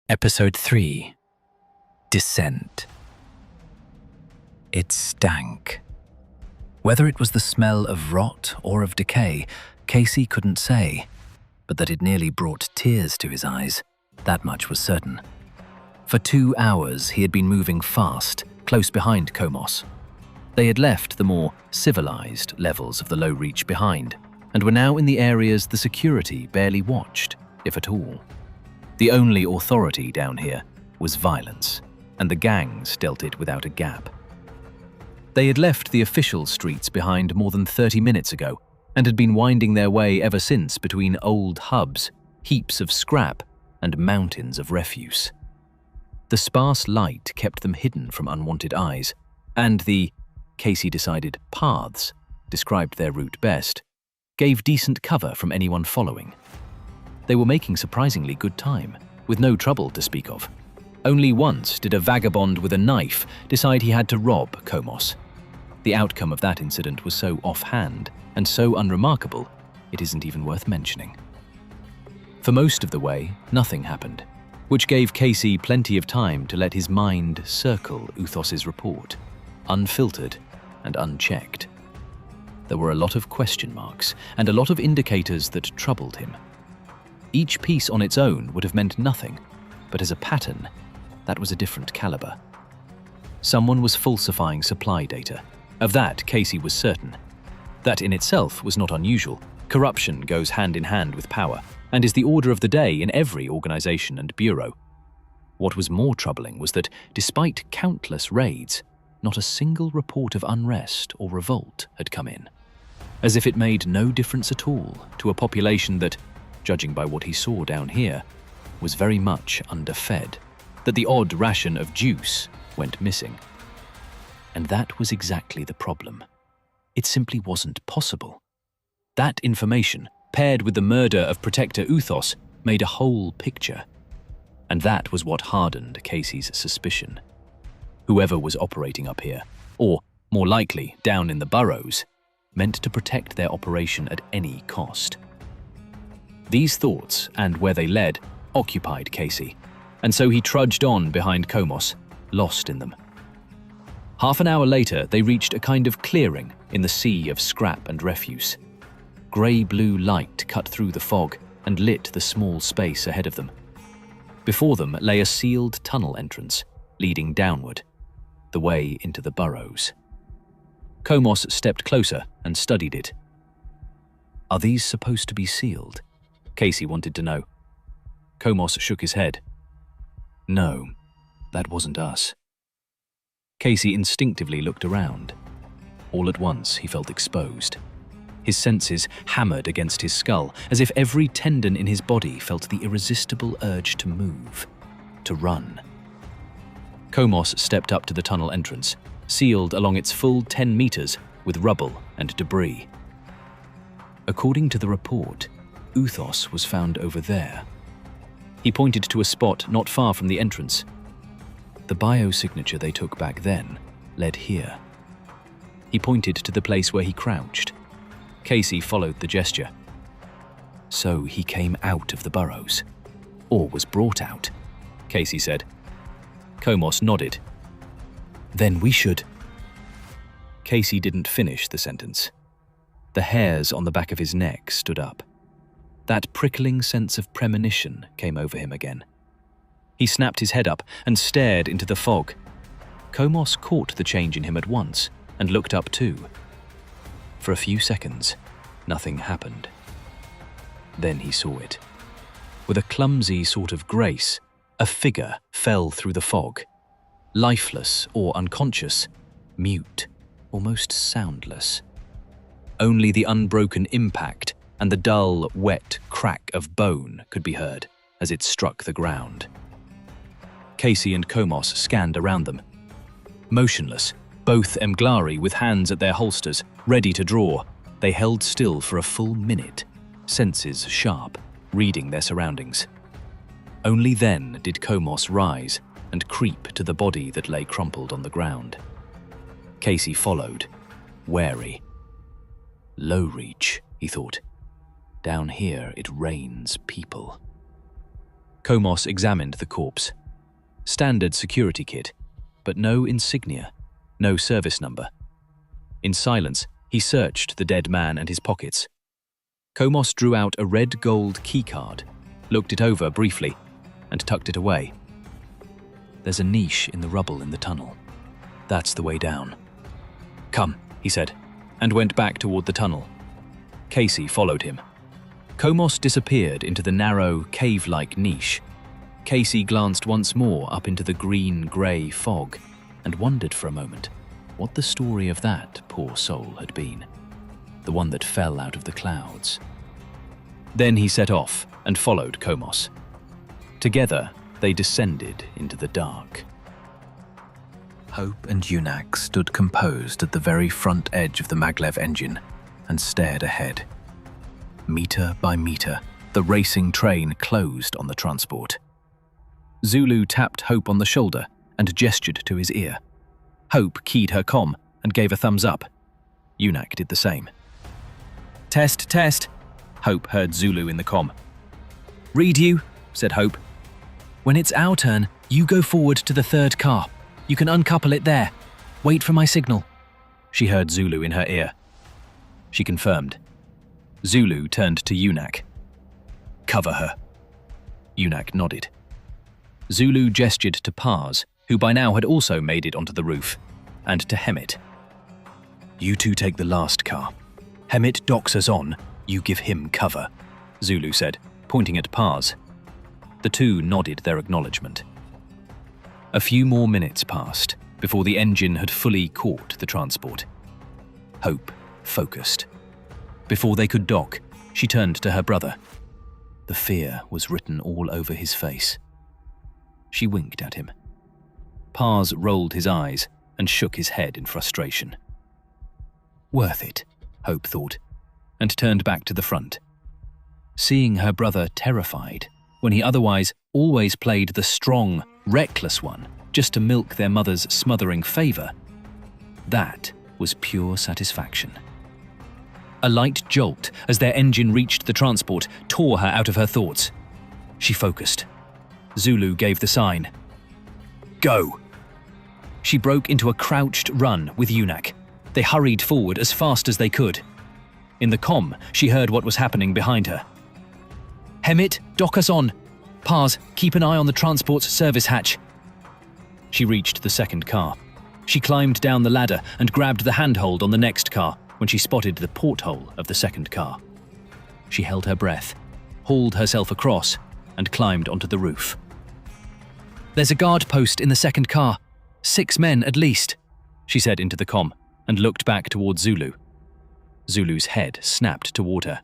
Episode 3. Descent. It stank. Whether it was the smell of rot or of decay, Casey couldn't say, but that it nearly brought tears to his eyes, that much was certain. For 2 hours he had been moving fast, close behind Komos. They had left the more civilized levels of the low reach behind, and were now in the areas the security barely watched, if at all. The only authority down here was violence, and the gangs dealt it without a gap. They had left the official streets behind more than 30 minutes ago, and had been winding their way ever since between old hubs, heaps of scrap, and mountains of refuse. The sparse light kept them hidden from unwanted eyes, and the, Casey decided, paths, described their route best, gave decent cover from anyone following. They were making surprisingly good time, with no trouble to speak of. Only once did a vagabond with a knife decide he had to rob Komos. The outcome of that incident was so offhand and so unremarkable, it isn't even worth mentioning. For most of the way, nothing happened, which gave Casey plenty of time to let his mind circle Uthos's report, unfiltered and unchecked. There were a lot of question marks and a lot of indicators that troubled him. Each piece on its own would have meant nothing, but as a pattern, that was a different caliber. Someone was falsifying supply data. Of that, Casey was certain. That in itself was not unusual. Corruption goes hand in hand with power, and is the order of the day in every organization and bureau. What was more troubling was that, despite countless raids, not a single report of unrest or revolt had come in. As if it made no difference at all to a population that, judging by what he saw down here, was very much underfed, that the odd ration of juice went missing. And that was exactly the problem. It simply wasn't possible. That information, paired with the murder of Protector Uthos, made a whole picture. And that was what hardened Casey's suspicion. Whoever was operating up here, or, more likely, down in the Burrows, meant to protect their operation at any cost. These thoughts, and where they led, occupied Casey, and so he trudged on behind Komos, lost in them. Half an hour later, they reached a kind of clearing in the sea of scrap and refuse. Grey-blue light cut through the fog and lit the small space ahead of them. Before them lay a sealed tunnel entrance, leading downward, the way into the Burrows. Komos stepped closer and studied it. Are these supposed to be sealed? Casey wanted to know. Komos shook his head. No, that wasn't us. Casey instinctively looked around. All at once, he felt exposed. His senses hammered against his skull, as if every tendon in his body felt the irresistible urge to move, to run. Komos stepped up to the tunnel entrance, sealed along its full 10 meters with rubble and debris. According to the report, Uthos was found over there. He pointed to a spot not far from the entrance. The biosignature they took back then led here. He pointed to the place where he crouched. Casey followed the gesture. So he came out of the Burrows. Or was brought out, Casey said. Komos nodded. Then we should... Casey didn't finish the sentence. The hairs on the back of his neck stood up. That prickling sense of premonition came over him again. He snapped his head up and stared into the fog. Komos caught the change in him at once and looked up too. For a few seconds, nothing happened. Then he saw it. With a clumsy sort of grace, a figure fell through the fog. Lifeless or unconscious, mute, almost soundless. Only the unbroken impact and the dull, wet crack of bone could be heard as it struck the ground. Casey and Komos scanned around them. Motionless, both Emglaari with hands at their holsters, ready to draw, they held still for a full minute, senses sharp, reading their surroundings. Only then did Komos rise and creep to the body that lay crumpled on the ground. Casey followed, wary. Low reach, he thought. Down here it rains people. Komos examined the corpse. Standard security kit, but no insignia, no service number. In silence, he searched the dead man and his pockets. Komos drew out a red gold keycard, looked it over briefly, and tucked it away. There's a niche in the rubble in the tunnel. That's the way down. Come, he said, and went back toward the tunnel. Casey followed him. Komos disappeared into the narrow, cave-like niche. Casey glanced once more up into the green-grey fog and wondered for a moment what the story of that poor soul had been, the one that fell out of the clouds. Then he set off and followed Komos. Together, they descended into the dark. Hope and Unak stood composed at the very front edge of the maglev engine and stared ahead. Meter by meter, the racing train closed on the transport. Zulu tapped Hope on the shoulder and gestured to his ear. Hope keyed her comm and gave a thumbs up. Unak did the same. Test, test, Hope heard Zulu in the comm. Read you, said Hope. When it's our turn, you go forward to the third car. You can uncouple it there. Wait for my signal. She heard Zulu in her ear. She confirmed. Zulu turned to Unak. Cover her. Unak nodded. Zulu gestured to Pars, who by now had also made it onto the roof, and to Hemit. You two take the last car. Hemit docks us on, you give him cover, Zulu said, pointing at Pars. The two nodded their acknowledgement. A few more minutes passed before the engine had fully caught the transport. Hope focused. Before they could dock, she turned to her brother. The fear was written all over his face. She winked at him. Pars rolled his eyes and shook his head in frustration. Worth it, Hope thought, and turned back to the front. Seeing her brother terrified, when he otherwise always played the strong, reckless one just to milk their mother's smothering favour, that was pure satisfaction. A light jolt as their engine reached the transport tore her out of her thoughts. She focused. Zulu gave the sign. Go! She broke into a crouched run with Unak. They hurried forward as fast as they could. In the comm, she heard what was happening behind her. Hemit, dock us on. Pars, keep an eye on the transport's service hatch. She reached the second car. She climbed down the ladder and grabbed the handhold on the next car when she spotted the porthole of the second car. She held her breath, hauled herself across, and climbed onto the roof. There's a guard post in the second car. 6 men at least, she said into the comm, and looked back toward Zulu. Zulu's head snapped toward her.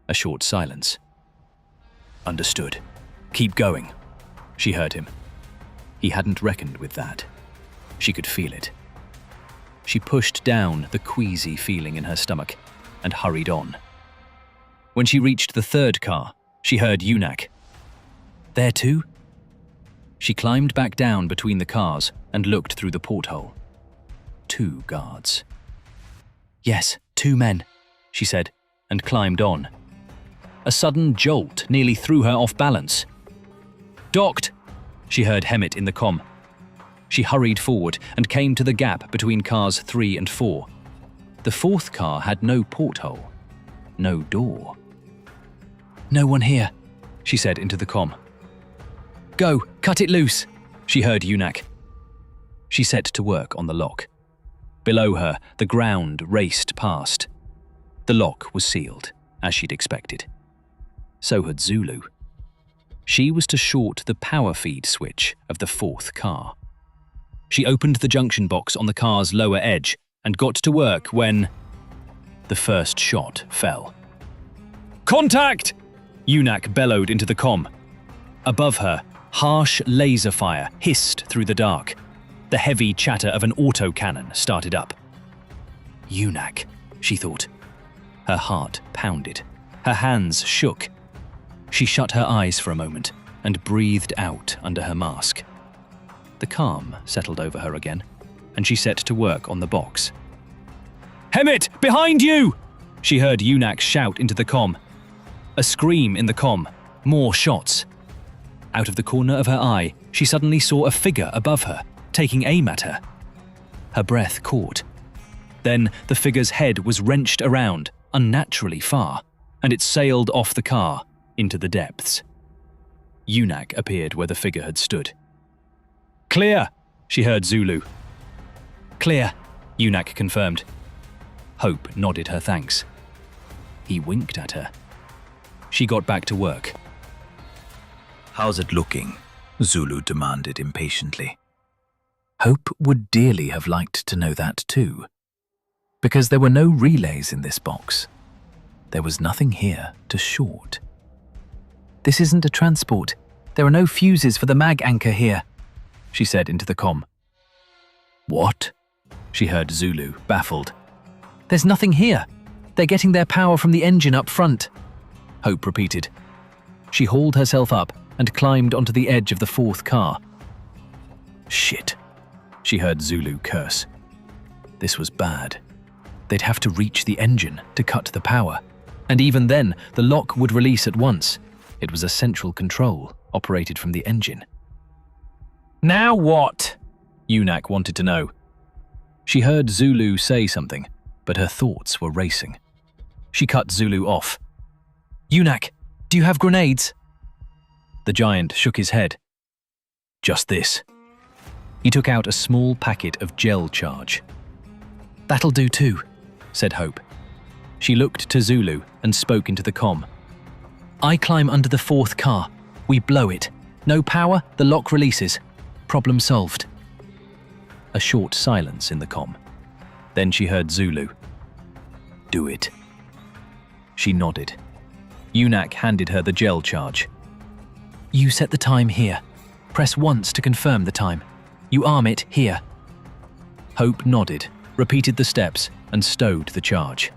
A short silence. Understood. Keep going, she heard him. He hadn't reckoned with that. She could feel it. She pushed down the queasy feeling in her stomach and hurried on. When she reached the third car, she heard Unak. There too? She climbed back down between the cars and looked through the porthole. 2 guards. Yes, 2 men, she said, and climbed on. A sudden jolt nearly threw her off balance. Docked, she heard Hemit in the comm. She hurried forward and came to the gap between cars 3 and 4. The 4th car had no porthole, no door. No one here, she said into the comm. Go, cut it loose, she heard Unak. She set to work on the lock. Below her, the ground raced past. The lock was sealed, as she'd expected. So had Zulu. She was to short the power feed switch of the 4th car. She opened the junction box on the car's lower edge and got to work when the first shot fell. Contact! Unak bellowed into the comm. Above her, harsh laser fire hissed through the dark. The heavy chatter of an autocannon started up. Unak, she thought. Her heart pounded. Her hands shook. She shut her eyes for a moment and breathed out under her mask. The calm settled over her again, and she set to work on the box. Hemit, behind you! She heard Unak shout into the comm. A scream in the comm. More shots. Out of the corner of her eye, she suddenly saw a figure above her, taking aim at her. Her breath caught. Then the figure's head was wrenched around, unnaturally far, and it sailed off the car into the depths. Yunak appeared where the figure had stood. "Clear!" she heard Zulu. "Clear," Yunak confirmed. Hope nodded her thanks. He winked at her. She got back to work. "How's it looking?" Zulu demanded impatiently. Hope would dearly have liked to know that too, because there were no relays in this box. There was nothing here to short. "This isn't a transport. There are no fuses for the mag anchor here," she said into the comm. "What?" she heard Zulu, baffled. "There's nothing here. They're getting their power from the engine up front," Hope repeated. She hauled herself up and climbed onto the edge of the fourth car. "Shit," she heard Zulu curse. This was bad. They'd have to reach the engine to cut the power, and even then, the lock would release at once. It was a central control, operated from the engine. "Now what?" Yunak wanted to know. She heard Zulu say something, but her thoughts were racing. She cut Zulu off. "Yunak, do you have grenades?" The giant shook his head. "Just this." He took out a small packet of gel charge. "That'll do too," said Hope. She looked to Zulu and spoke into the comm. "I climb under the fourth car. We blow it. No power, the lock releases. Problem solved." A short silence in the comm. Then she heard Zulu. "Do it." She nodded. Yunak handed her the gel charge. "You set the time here. Press once to confirm the time. You arm it here." Hope nodded, repeated the steps, and stowed the charge.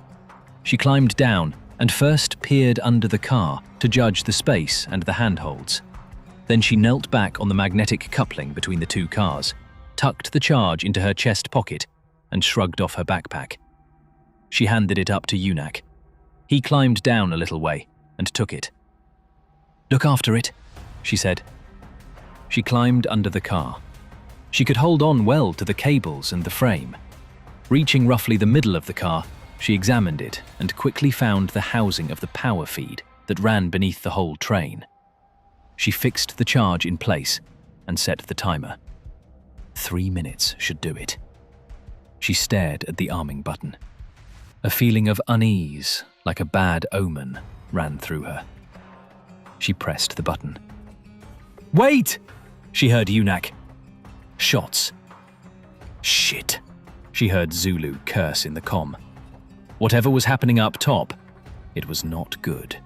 She climbed down and first peered under the car to judge the space and the handholds. Then she knelt back on the magnetic coupling between the two cars, tucked the charge into her chest pocket, and shrugged off her backpack. She handed it up to Yunak. He climbed down a little way and took it. "Look after it," she said. She climbed under the car. She could hold on well to the cables and the frame. Reaching roughly the middle of the car, she examined it and quickly found the housing of the power feed that ran beneath the whole train. She fixed the charge in place and set the timer. 3 minutes should do it. She stared at the arming button. A feeling of unease, like a bad omen, ran through her. She pressed the button. "Wait!" she heard Yunak. Shots. "Shit," she heard Zulu curse in the comm. Whatever was happening up top, it was not good.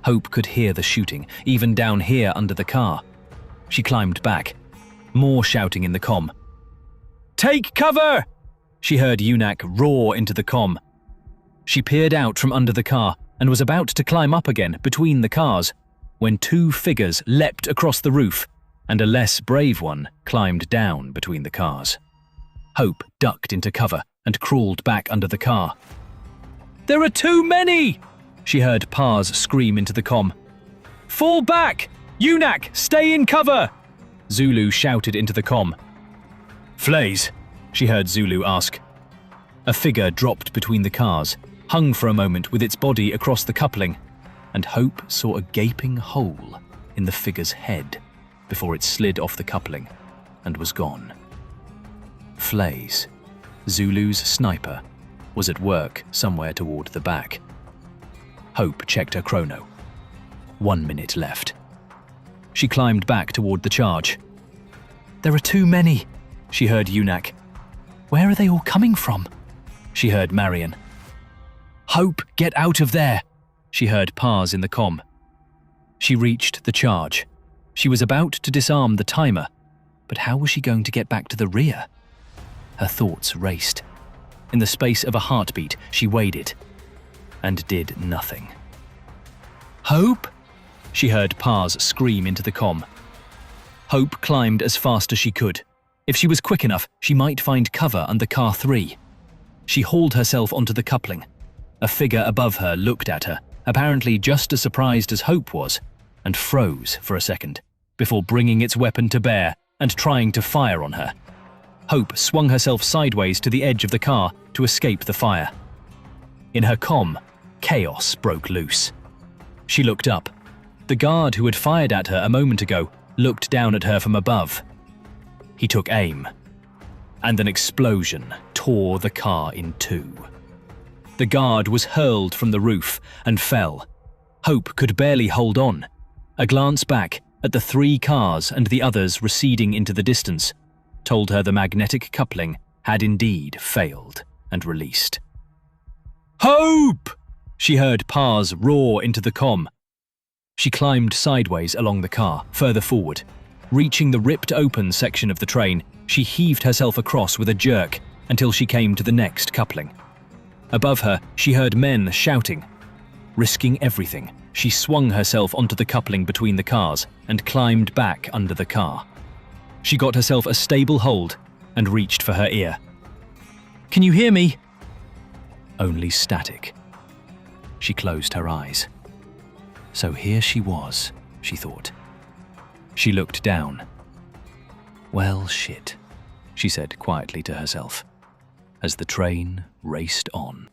Hope could hear the shooting, even down here under the car. She climbed back. More shouting in the comm. "Take cover!" she heard Yunak roar into the comm. She peered out from under the car and was about to climb up again between the cars when two figures leapt across the roof and a less brave one climbed down between the cars. Hope ducked into cover and crawled back under the car. "There are too many!" she heard Paz scream into the comm. "Fall back! Yunak, stay in cover!" Zulu shouted into the comm. "Flays?" she heard Zulu ask. A figure dropped between the cars, hung for a moment with its body across the coupling, and Hope saw a gaping hole in the figure's head before it slid off the coupling and was gone. Flays, Zulu's sniper, was at work somewhere toward the back. Hope checked her chrono. 1 minute left. She climbed back toward the charge. "There are too many," she heard Yunak. "Where are they all coming from?" she heard Marion. "Hope, get out of there," she heard Paz in the comm. She reached the charge. She was about to disarm the timer, but how was she going to get back to the rear? Her thoughts raced. In the space of a heartbeat, she weighed it and did nothing. "Hope?" she heard Paz scream into the comm. Hope climbed as fast as she could. If she was quick enough, she might find cover under car 3. She hauled herself onto the coupling. A figure above her looked at her, apparently just as surprised as Hope was, and froze for a second. before bringing its weapon to bear and trying to fire on her. Hope swung herself sideways to the edge of the car to escape the fire. In her comm, chaos broke loose. She looked up. The guard who had fired at her a moment ago looked down at her from above. He took aim, and an explosion tore the car in two. The guard was hurled from the roof and fell. Hope could barely hold on. A glance back at the 3 cars and the others receding into the distance told her the magnetic coupling had indeed failed and released. "Hope!" she heard Pars roar into the comm. She climbed sideways along the car, further forward. Reaching the ripped open section of the train, she heaved herself across with a jerk until she came to the next coupling. Above her, she heard men shouting. Risking everything, she swung herself onto the coupling between the cars and climbed back under the car. She got herself a stable hold and reached for her ear. "Can you hear me?" Only static. She closed her eyes. So here she was, she thought. She looked down. "Well, shit," she said quietly to herself, as the train raced on.